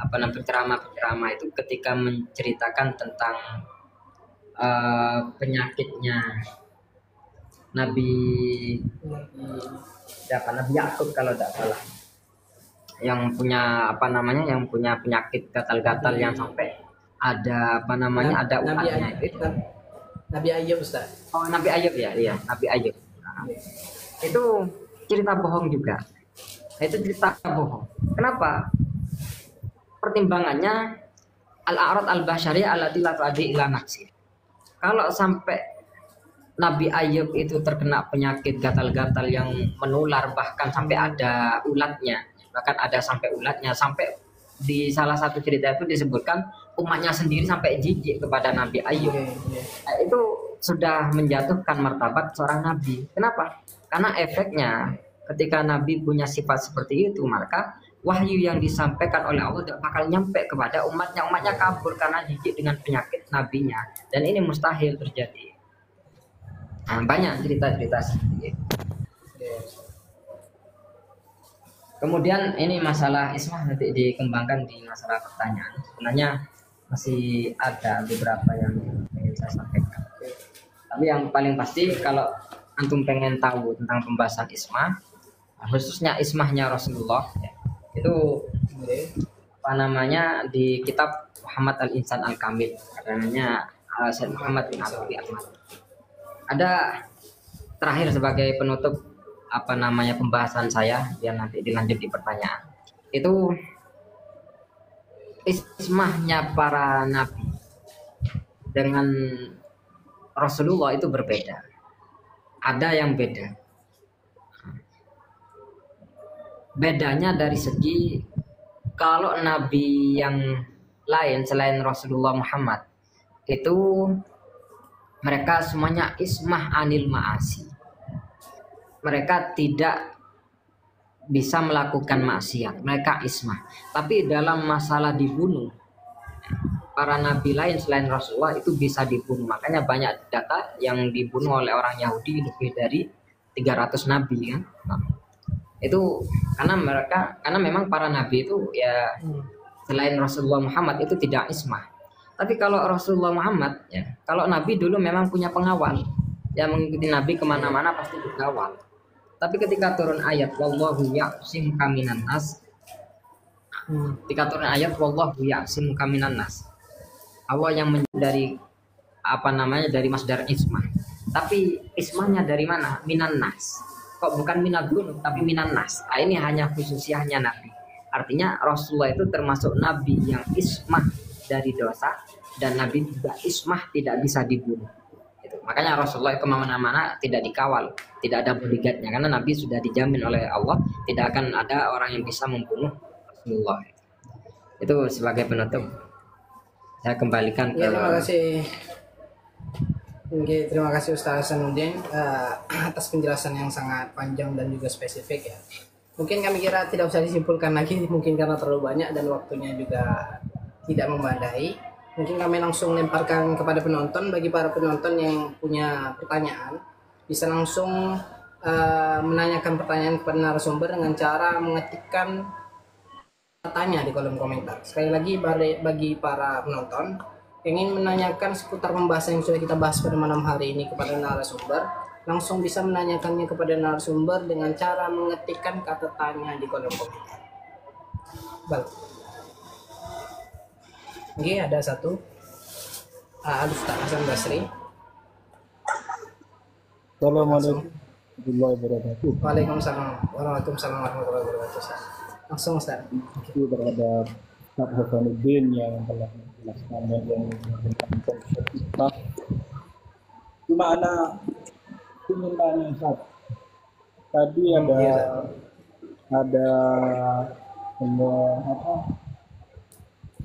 Speaker 1: penceramah itu ketika menceritakan tentang penyakitnya Nabi Yakub kalau tidak salah, yang punya yang punya penyakit gatal-gatal yang sampai ada ada ulatnya itu.
Speaker 2: Nabi Ayub, Ustaz.
Speaker 1: Oh, Nabi Ayub ya, iya, Nabi Ayub. Nah, itu cerita bohong juga. Itu cerita bohong. Kenapa? Pertimbangannya al-a'rad al-basyariyah allati la tu'addi ila nafsi. Kalau sampai Nabi Ayub itu terkena penyakit gatal-gatal yang menular, bahkan sampai ada ulatnya, sampai di salah satu cerita itu disebutkan umatnya sendiri sampai jijik kepada Nabi Ayub. Itu sudah menjatuhkan martabat seorang nabi. Kenapa? Karena efeknya ketika nabi punya sifat seperti itu, maka wahyu yang disampaikan oleh Allah tidak bakal nyampe kepada umatnya kabur karena jijik dengan penyakit nabinya, dan ini mustahil terjadi. Nah, banyak cerita-cerita seperti itu. Kemudian ini masalah ismah nanti dikembangkan di masalah pertanyaan. Sebenarnya masih ada beberapa yang ingin saya sampaikan. Tapi yang paling pasti kalau antum pengen tahu tentang pembahasan ismah, khususnya ismahnya Rasulullah, ya, itu di kitab Muhammad Al-Insan Al-Kamil, katanya Sayyid Muhammad bin Abdul Ahmad. Ada terakhir sebagai penutup pembahasan saya, biar nanti dilanjut di pertanyaan. Itu ismahnya para nabi dengan Rasulullah itu berbeda. Ada yang beda. Bedanya dari segi kalau nabi yang lain selain Rasulullah Muhammad itu mereka semuanya ismah anil ma'asi. Mereka tidak bisa melakukan maksiat, mereka ismah. Tapi dalam masalah dibunuh, para nabi lain selain Rasulullah itu bisa dibunuh. Makanya banyak data yang dibunuh oleh orang Yahudi lebih dari 300 nabi kan. Nah, itu karena memang para nabi itu ya selain Rasulullah Muhammad itu tidak ismah. Tapi kalau Rasulullah Muhammad ya, kalau nabi dulu memang punya pengawal yang mengikuti nabi kemana-mana pasti dikawal. Tapi ketika turun ayat wallahu ya'simuka minan nas, ketika turun ayat wallahu ya'simuka minan nas, Allah yang dari dari masdar ismah. Tapi ismahnya dari mana? Minan nas. Kok bukan minal gunung tapi minan nas. Ini hanya khususiahnya nabi. Artinya Rasulullah itu termasuk nabi yang ismah dari dosa, dan nabi juga ismah tidak bisa dibunuh. Makanya Rasulullah kemana-mana tidak dikawal, tidak ada bodyguardnya, karena Nabi sudah dijamin oleh Allah tidak akan ada orang yang bisa membunuh Rasulullah. Itu sebagai penutup. saya kembalikan ke
Speaker 2: Ya, terima kasih. Oke, terima kasih Ustaz Hasanuddin atas penjelasan yang sangat panjang dan juga spesifik ya. Mungkin kami kira tidak usah disimpulkan lagi, mungkin karena terlalu banyak dan waktunya juga tidak memadai. Mungkin kami langsung lemparkan kepada penonton. Bagi para penonton yang punya pertanyaan, bisa langsung menanyakan pertanyaan kepada narasumber dengan cara mengetikkan tanya di kolom komentar. Sekali lagi bagi para penonton yang ingin menanyakan seputar pembahasan yang sudah kita bahas pada malam hari ini kepada narasumber, langsung bisa menanyakannya kepada narasumber dengan cara mengetikkan kata tanya di kolom komentar. Baik. Oke, ada satu. Ustaz Hasan Basri.
Speaker 3: Assalamualaikum warahmatullahi wabarakatuh.
Speaker 2: Waalaikumsalam warahmatullahi wabarakatuh. Langsung Ustaz.
Speaker 3: Terima kasih terhadap Ustaz Hasanuddin yang telah menjelaskan dan yang memberikan konsep Islam. Cuma anak ingin tanya Ustaz. Tadi ada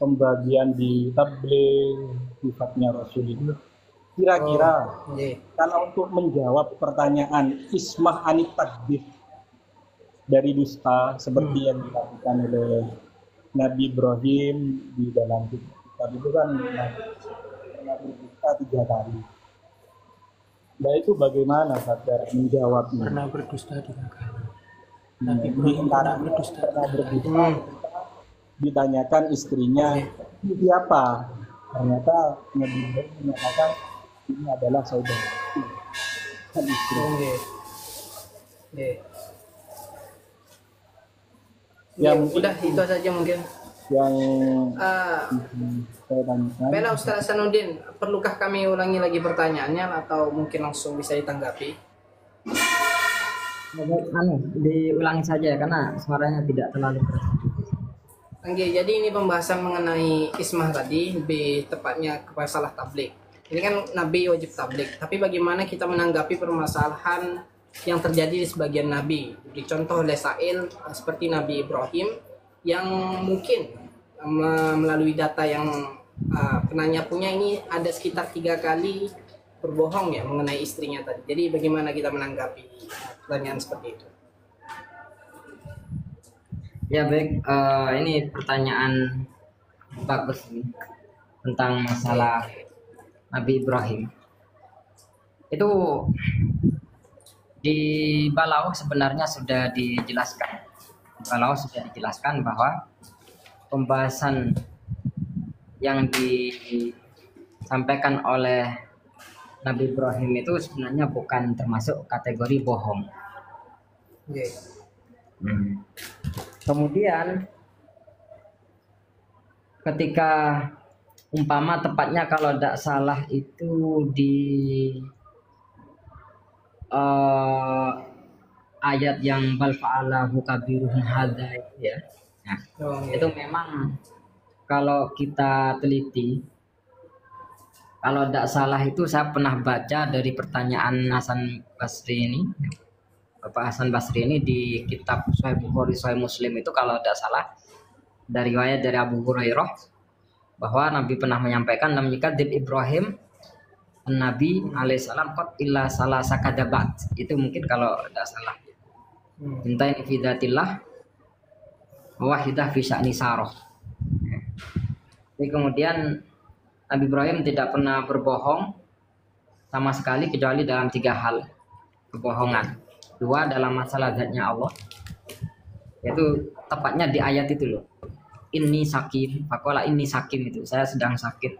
Speaker 3: pembagian di tabligh sifatnya Rasul itu. Kira-kira kalau untuk menjawab pertanyaan ismah anit takdir dari dusta seperti yang dilakukan oleh Nabi Ibrahim di dalam kitab itu kan pernah berdusta 3 kali. Nah itu bagaimana saudara menjawabnya?
Speaker 2: Pernah berdusta 3 kali.
Speaker 3: Nabi Ibrahim pernah berdusta. Ditanyakan istrinya siapa? Ternyata Nabi Ibrahim menyatakan ini adalah saudara. Kan istri.
Speaker 2: Ya, udah itu saja mungkin
Speaker 3: yang
Speaker 2: saya tanyakan. Baiklah Ustaz Hasanuddin, perlukah kami ulangi lagi pertanyaannya atau mungkin langsung bisa ditanggapi?
Speaker 1: Diulangi saja karena suaranya tidak terlalu keras.
Speaker 2: Oke, jadi ini pembahasan mengenai ismah tadi, lebih tepatnya ke masalah tabligh. Ini kan Nabi wajib tabligh, tapi bagaimana kita menanggapi permasalahan yang terjadi di sebagian Nabi? Dicontoh oleh Sa'il seperti Nabi Ibrahim yang mungkin melalui data yang penanya punya ini ada sekitar 3 kali berbohong ya mengenai istrinya tadi. Jadi bagaimana kita menanggapi pertanyaan seperti itu?
Speaker 1: Ya baik, ini pertanyaan bagus nih tentang masalah Nabi Ibrahim. Itu di Balaghah sebenarnya sudah dijelaskan. Balaghah sudah dijelaskan bahwa pembahasan yang disampaikan oleh Nabi Ibrahim itu sebenarnya bukan termasuk kategori bohong. Kemudian ketika umpama tepatnya kalau tidak salah itu di ayat yang bal fa'alahu kabiruhum hadza ya. Nah, itu memang kalau kita teliti, kalau tidak salah itu saya pernah baca dari pertanyaan Hasan Basri ini, Bapak Hasan Basri ini di kitab Sahih Bukhari, Sahih Muslim itu kalau tidak salah dari riwayat dari Abu Hurairah bahwa Nabi pernah menyampaikan namanya Kadib Ibrahim Nabi alaihissalam qad illa salasa kadabat. Itu mungkin kalau tidak salah. Intain fidatillah wahidah fi sya'ni sarah. Jadi kemudian Nabi Ibrahim tidak pernah berbohong sama sekali kecuali dalam 3 hal kebohongan. 2 dalam masalah zatnya Allah, yaitu tepatnya di ayat itu loh. Inni sakim, faqala inni sakim itu saya sedang sakit.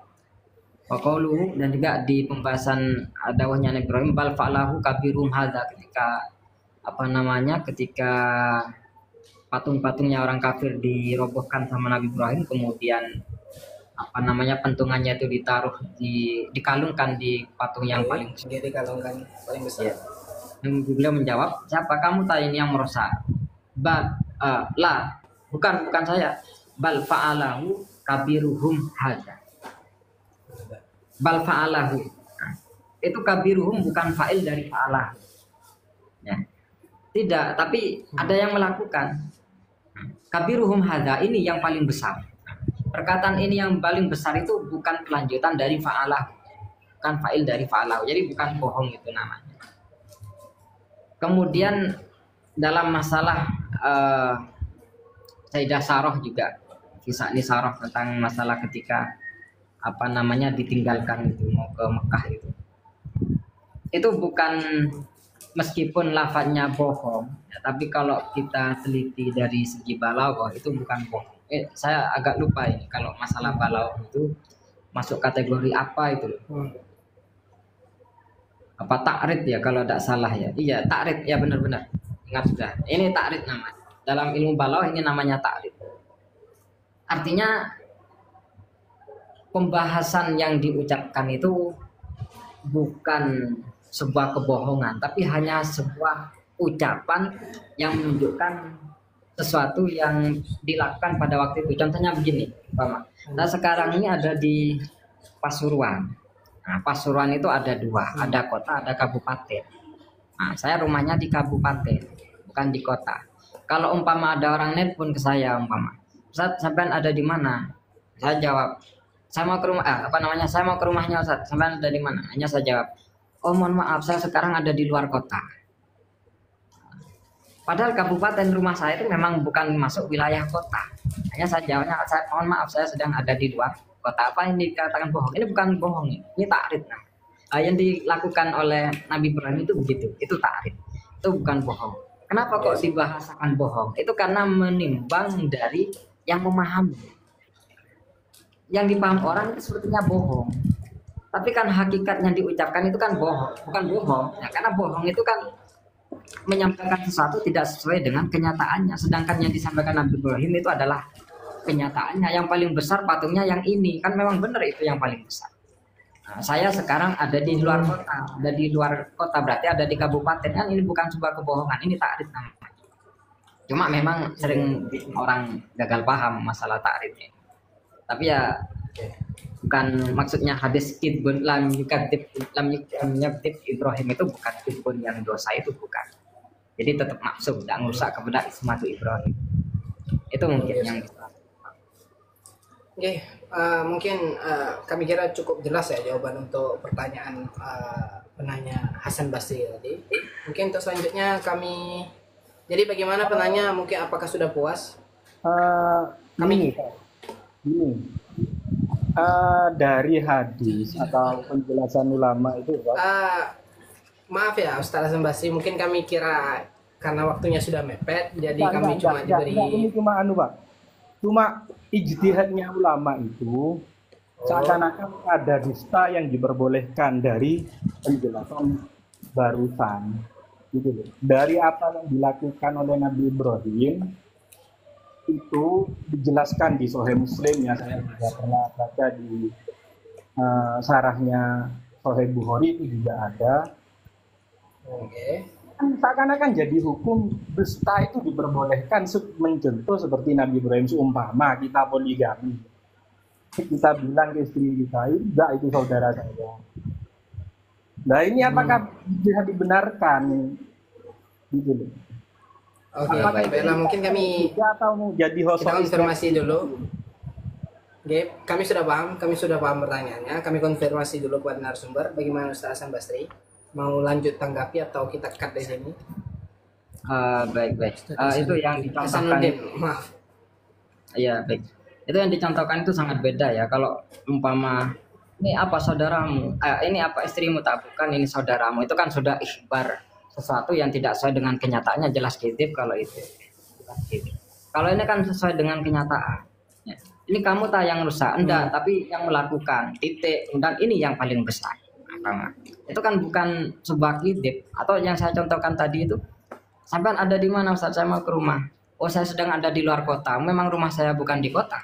Speaker 1: Faqalu dan juga di pembahasan dakwahnya Nabi Ibrahim bal fa'alahu kabirum hadza ketika patung-patungnya orang kafir dirobohkan sama Nabi Ibrahim, kemudian pentungannya itu dikalungkan di patung yang paling besar.
Speaker 2: Dikalungkan paling besar.
Speaker 1: Ya. Beliau menjawab, siapa kamu tadi ini yang merusak? Bukan saya. Bal fa'alahu kabiruhum hadza. Bal fa'alahu. Itu kabiruhum bukan fa'il dari fa'alah. Ya. Tidak, tapi ada yang melakukan. Kabiruhum hadza ini yang paling besar. perkataan ini yang paling besar itu bukan kelanjutan dari fa'alah, bukan fa'il dari fa'alah, jadi bukan bohong itu namanya. Kemudian dalam masalah Sayyidah Saroh juga, kisah ini Saroh tentang masalah ketika ditinggalkan itu mau ke Mekah itu bukan, meskipun lafadznya bohong ya, tapi kalau kita teliti dari segi balaghah itu bukan bohong. Saya agak lupa ini kalau masalah balaghah itu masuk kategori apa itu, apa ta'rid ya kalau tidak salah ya. Iya, ta'rid ya, benar-benar ingat sudah, ini ta'rid namanya dalam ilmu balaghah, ini namanya ta'rid. Artinya pembahasan yang diucapkan itu bukan sebuah kebohongan, tapi hanya sebuah ucapan yang menunjukkan sesuatu yang dilakukan pada waktu itu. Contohnya begini, Pak. Nah, sekarang ini ada di Pasuruan. Nah, Pasuruan itu ada dua, ada kota, ada kabupaten. Nah, saya rumahnya di kabupaten, bukan di kota. Kalau umpama ada orang nelpon ke saya, umpama, Ustaz, sampean ada di mana? Saya jawab, saya mau ke rumah, saya mau ke rumahnya Ustaz. Sampean ada di mana? Hanya saya jawab, oh mohon maaf, saya sekarang ada di luar kota. Padahal kabupaten rumah saya itu memang bukan masuk wilayah kota. Hanya saya jawabnya, mohon maaf, saya sedang ada di luar kota. Apa ini dikatakan bohong? Ini bukan bohong, ini ta'rid. Nah, yang dilakukan oleh Nabi Ibrahim itu begitu, itu ta'rid. Itu bukan bohong. Kenapa kok dibahasakan bohong? Itu karena menimbang dari yang memahami. Yang dipaham orang itu sepertinya bohong. Tapi kan hakikat yang diucapkan itu kan bohong, bukan bohong. Ya, karena bohong itu kan menyampaikan sesuatu tidak sesuai dengan kenyataannya. Sedangkan yang disampaikan Nabi Ibrahim itu adalah kenyataannya. Yang paling besar patungnya yang ini, kan memang benar itu yang paling besar. Nah, saya sekarang ada di luar kota, berarti ada di kabupaten, kan ini bukan sebuah kebohongan, ini ta'rid namanya. Cuma memang sering orang gagal paham masalah ta'ridnya. Tapi ya bukan maksudnya hadis kidbun lam yukadzib Ibrahim itu bukan kidbun yang dosa, itu bukan. Jadi tetap maksud, tidak merusak kepada ismatu Ibrahim. Itu mungkin yang
Speaker 2: mungkin kami kira cukup jelas ya jawaban untuk pertanyaan penanya Hasan Basri tadi. Mungkin untuk selanjutnya kami, jadi bagaimana penanya, mungkin apakah sudah puas?
Speaker 3: Kami dari hadis atau penjelasan ulama itu
Speaker 2: maaf ya Ustaz Hasan Basri, mungkin kami kira karena waktunya sudah mepet, jadi kami cuma diberi
Speaker 3: ini cuma Pak, cuma ijtihadnya ulama itu seakan-akan ada dusta yang diperbolehkan dari penjelasan barusan gitu loh. Dari apa yang dilakukan oleh Nabi Ibrahim itu dijelaskan di Sahih Muslim ya, saya juga pernah baca di syarahnya Sahih Bukhari itu juga ada. Seakan-akan jadi hukum dusta itu diperbolehkan mencontoh seperti Nabi Ibrahim, seumpama kita poligami, kita bilang ke istri kita, enggak itu saudara saya. Nah ini apakah bisa dibenarkan gitu loh?
Speaker 2: Oke, baiklah, mungkin kami
Speaker 3: jadi host
Speaker 2: kita konfirmasi dulu. Oke, kami sudah paham pertanyaannya. Kami konfirmasi dulu kepada narasumber. Bagaimana Ustaz Hasan Basri? Mau lanjut tanggapi atau kita cut di sini?
Speaker 1: Baik. Itu yang dicontohkan.
Speaker 2: Maaf.
Speaker 1: Iya, baik. Itu yang dicontohkan itu sangat beda ya. Kalau umpama ini apa saudaramu, ini apa istrimu, tak bukan ini saudaramu. Itu kan sudah ikhbar sesuatu yang tidak sesuai dengan kenyataannya, jelas kidib kalau itu. Kalau ini kan sesuai dengan kenyataan. Ya. Ini kamu tak yang rusak, enggak, tapi yang melakukan titik, dan ini yang paling besar. Itu kan bukan sebuah kidib. Atau yang saya contohkan tadi itu, sampai ada di mana Ustaz, saya mau ke rumah. Oh, saya sedang ada di luar kota. Memang rumah saya bukan di kota.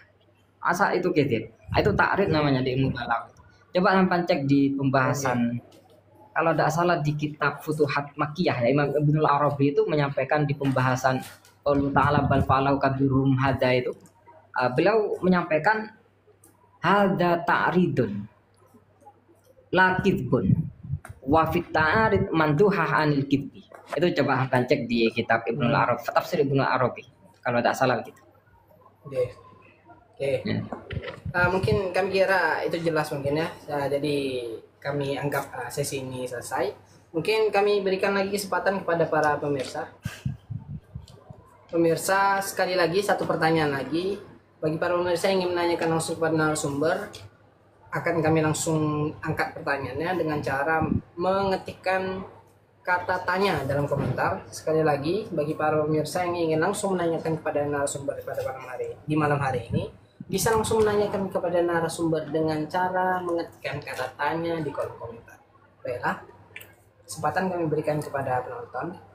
Speaker 1: Asa itu kidib. Itu ta'rid namanya di ilmu balaghah. Coba sampai cek di pembahasan, kalau tidak salah di kitab Futuhat Makkiyah ya, Imam Ibnul Arabi itu menyampaikan di pembahasan Allah Ta'ala bal fa'alahu kabiruhum hadza itu, beliau menyampaikan hadza ta'ridun la kidbun wa fit ta'rid manduhah anil kidbi. Itu coba akan cek di kitab Ibnul Arabi, tafsir Ibnul Arabi kalau tidak salah gitu.
Speaker 2: Oke. Mungkin kami kira itu jelas mungkin ya. Jadi kami anggap sesi ini selesai. Mungkin kami berikan lagi kesempatan kepada para pemirsa. Pemirsa, sekali lagi satu pertanyaan lagi. Bagi para pemirsa yang ingin menanyakan langsung kepada narasumber, akan kami langsung angkat pertanyaannya dengan cara mengetikkan kata tanya dalam komentar. Sekali lagi, bagi para pemirsa yang ingin langsung menanyakan kepada narasumber pada malam hari ini, bisa langsung menanyakan kepada narasumber dengan cara mengetikkan kata tanya di kolom komentar. Baiklah, kesempatan kami berikan kepada penonton.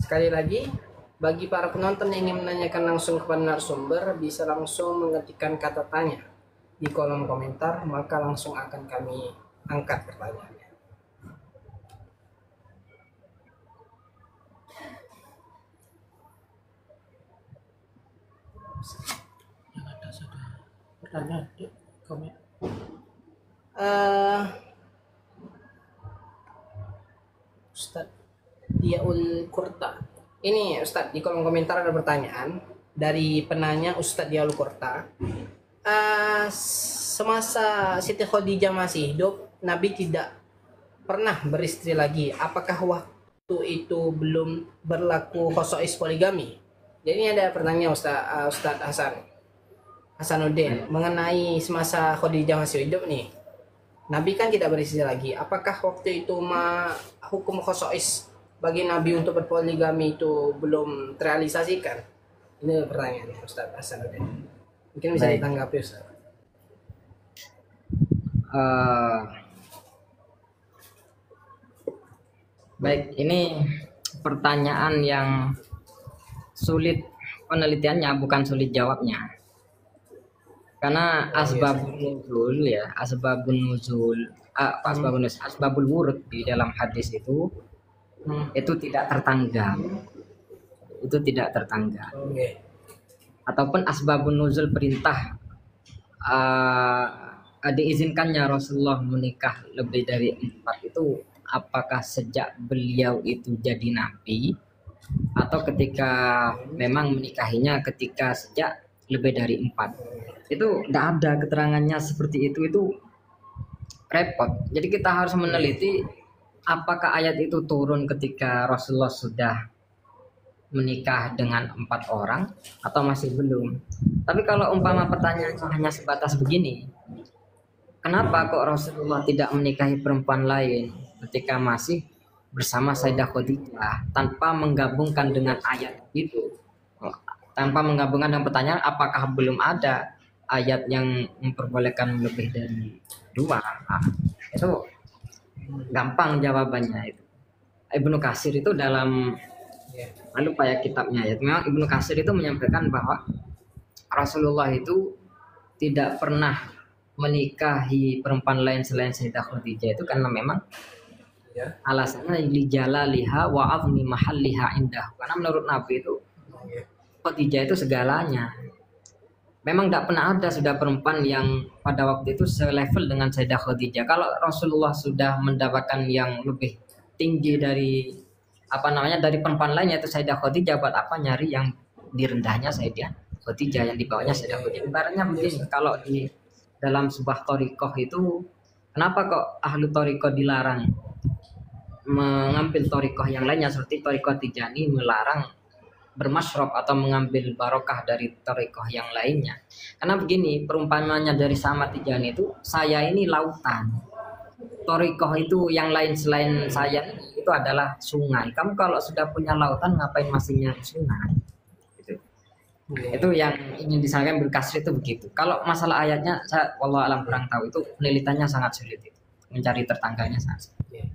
Speaker 2: Sekali lagi, bagi para penonton yang ingin menanyakan langsung kepada narasumber, bisa langsung mengetikkan kata tanya di kolom komentar, maka langsung akan kami angkat pertanyaannya.
Speaker 4: Yang ada sudah pertanyaan di komen.
Speaker 2: Ustadz Diaul Kurta. Ini Ustadz, di kolom komentar ada pertanyaan dari penanya Ustadz Diaul Kurta. Semasa Siti Khadijah masih hidup, Nabi tidak pernah beristri lagi. Apakah waktu itu belum berlaku khosois poligami? Jadi ini ada pertanyaan Ustadz Hasanuddin mengenai semasa Khadijah masih hidup nih. Nabi kan tidak beristri lagi. Apakah waktu itu hukum khosois bagi Nabi untuk berpoligami itu belum terrealisasikan? Ini pertanyaannya Ustadz Hasanuddin. Mungkin bisa ditanggapi Ustadz.
Speaker 1: Baik, ini pertanyaan yang sulit penelitiannya, bukan sulit jawabnya. Karena asbabun asbabul wurud di dalam hadis itu tidak tertanggal. Itu tidak tertanggal. Ataupun asbabun nuzul perintah diizinkannya Rasulullah menikah lebih dari 4 itu apakah sejak beliau itu jadi nabi atau ketika memang menikahinya ketika sejak lebih dari 4. Itu tidak ada keterangannya seperti itu repot. Jadi kita harus meneliti apakah ayat itu turun ketika Rasulullah sudah menikah dengan 4 orang atau masih belum. Tapi kalau umpama pertanyaannya hanya sebatas begini, kenapa kok Rasulullah tidak menikahi perempuan lain ketika masih bersama Sayyidah Khadijah tanpa menggabungkan dengan ayat itu? Tanpa menggabungkan dengan pertanyaan apakah belum ada ayat yang memperbolehkan lebih dari 2? Itu gampang jawabannya itu. Ibnu Katsir itu dalam lupa ya kitabnya ya. Memang Ibnu Katsir itu menyampaikan bahwa Rasulullah itu tidak pernah menikahi perempuan lain selain Sayyidah Khadijah itu karena memang alasannya li jalaliha wa azmi mahalliha indah. Karena menurut Nabi itu Khadijah itu segalanya. Memang tidak pernah ada sudah perempuan yang pada waktu itu selevel dengan Sayyidah Khadijah. Kalau Rasulullah sudah mendapatkan yang lebih tinggi dari dari perempuan lain yaitu Sayyidah Khadijah, buat apa nyari yang di rendahnya Sayyidah Khadijah, yang di bawahnya Sayyidah Khadijah. Ibaratnya begini, kalau di dalam sebuah thariqah itu kenapa kok ahlu thariqah dilarang mengambil thariqah yang lainnya seperti thariqah Tijani melarang bermasyrob atau mengambil barokah dari thariqah yang lainnya? Karena begini, perumpamannya dari Sama Tijani itu, saya ini lautan, thariqah itu yang lain selain saya itu adalah sungai. Kamu kalau sudah punya lautan ngapain masih nyari sungai? Itu yang ingin disampaikan Ibnu Katsir itu begitu. Kalau masalah ayatnya saya wallahu alam kurang tahu, itu penelitiannya sangat sulit itu. Mencari tertanggalnya sangat sulit.